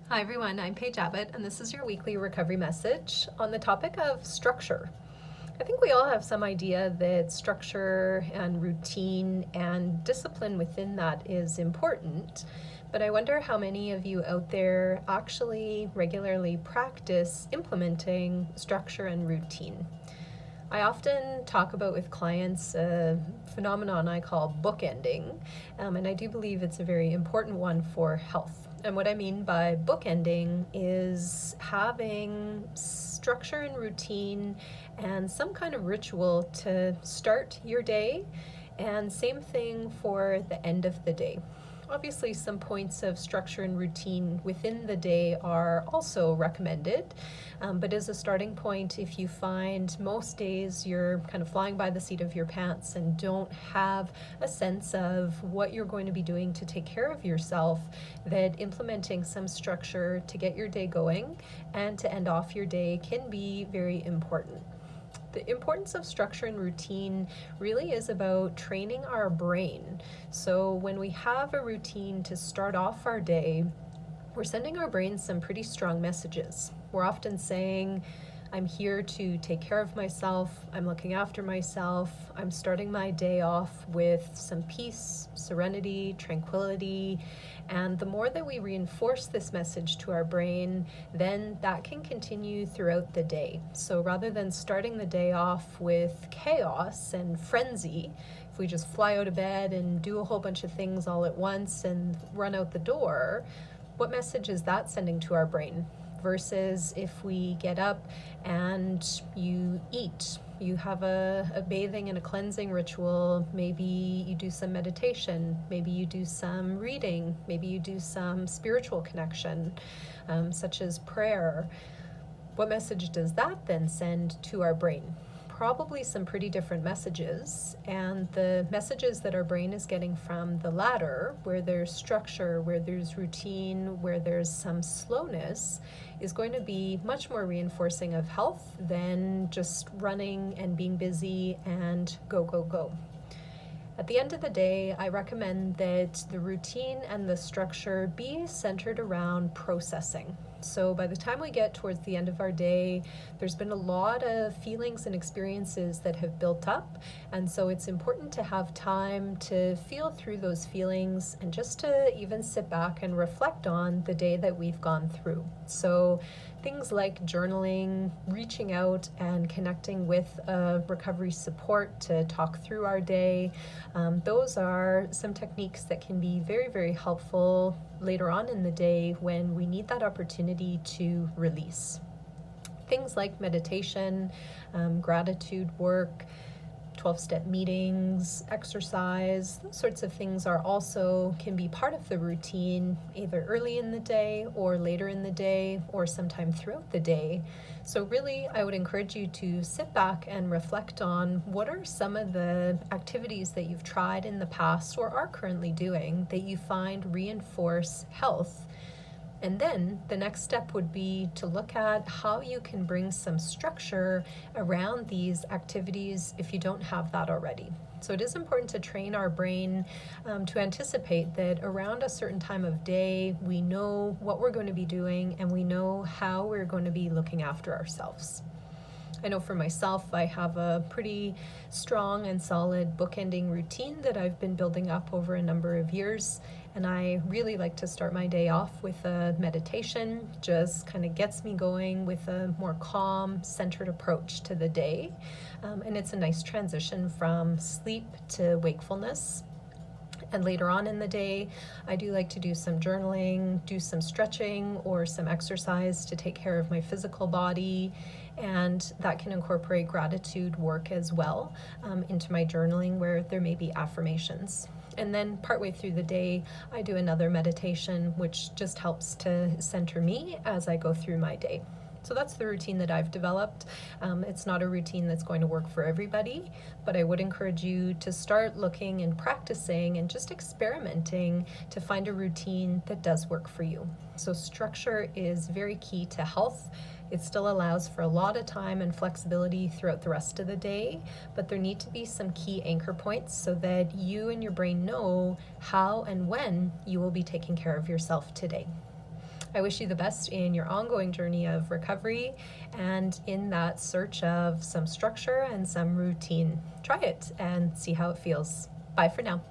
Hi everyone, I'm Paige Abbott, and this is your weekly recovery message on the topic of structure. I think we all have some idea that structure and routine and discipline within that is important, but I wonder how many of you out there actually regularly practice implementing structure and routine. I often talk about with clients a phenomenon I call bookending, and I do believe it's a very important one for health. And what I mean by bookending is having structure and routine and some kind of ritual to start your day, and same thing for the end of the day. Obviously, some points of structure and routine within the day are also recommended, but as a starting point, if you find most days you're kind of flying by the seat of your pants and don't have a sense of what you're going to be doing to take care of yourself, that implementing some structure to get your day going and to end off your day can be very important. The importance of structure and routine really is about training our brain. So when we have a routine to start off our day, we're sending our brain some pretty strong messages. We're often saying, I'm here to take care of myself, I'm looking after myself, I'm starting my day off with some peace, serenity, tranquility, and the more that we reinforce this message to our brain, then that can continue throughout the day. So rather than starting the day off with chaos and frenzy, if we just fly out of bed and do a whole bunch of things all at once and run out the door, what message is that sending to our brain? Versus if we get up and you eat, you have a bathing and a cleansing ritual, maybe you do some meditation, maybe you do some reading, maybe you do some spiritual connection, such as prayer. What message does that then send to our brain? Probably some pretty different messages, and the messages that our brain is getting from the latter, where there's structure, where there's routine, where there's some slowness, is going to be much more reinforcing of health than just running and being busy and go, go, go. At the end of the day, I recommend that the routine and the structure be centered around processing. So by the time we get towards the end of our day, there's been a lot of feelings and experiences that have built up. And so it's important to have time to feel through those feelings and just to even sit back and reflect on the day that we've gone through. So things like journaling, reaching out and connecting with recovery support to talk through our day, those are some techniques that can be very, very helpful later on in the day when we need that opportunity to release. Things like meditation, gratitude work, 12-step meetings, exercise, those sorts of things can be part of the routine either early in the day or later in the day or sometime throughout the day. So really, I would encourage you to sit back and reflect on what are some of the activities that you've tried in the past or are currently doing that you find reinforce health. And then the next step would be to look at how you can bring some structure around these activities if you don't have that already. So it is important to train our brain to anticipate that around a certain time of day, we know what we're going to be doing and we know how we're going to be looking after ourselves. I know for myself, I have a pretty strong and solid bookending routine that I've been building up over a number of years. And I really like to start my day off with a meditation, just kind of gets me going with a more calm, centered approach to the day. And it's a nice transition from sleep to wakefulness. And later on in the day, I do like to do some journaling, do some stretching or some exercise to take care of my physical body. And that can incorporate gratitude work as well into my journaling where there may be affirmations. And then partway through the day, I do another meditation, which just helps to center me as I go through my day. So that's the routine that I've developed. It's not a routine that's going to work for everybody, but I would encourage you to start looking and practicing and just experimenting to find a routine that does work for you. So structure is very key to health. It still allows for a lot of time and flexibility throughout the rest of the day, but there need to be some key anchor points so that you and your brain know how and when you will be taking care of yourself today. I wish you the best in your ongoing journey of recovery and in that search of some structure and some routine. Try it and see how it feels. Bye for now.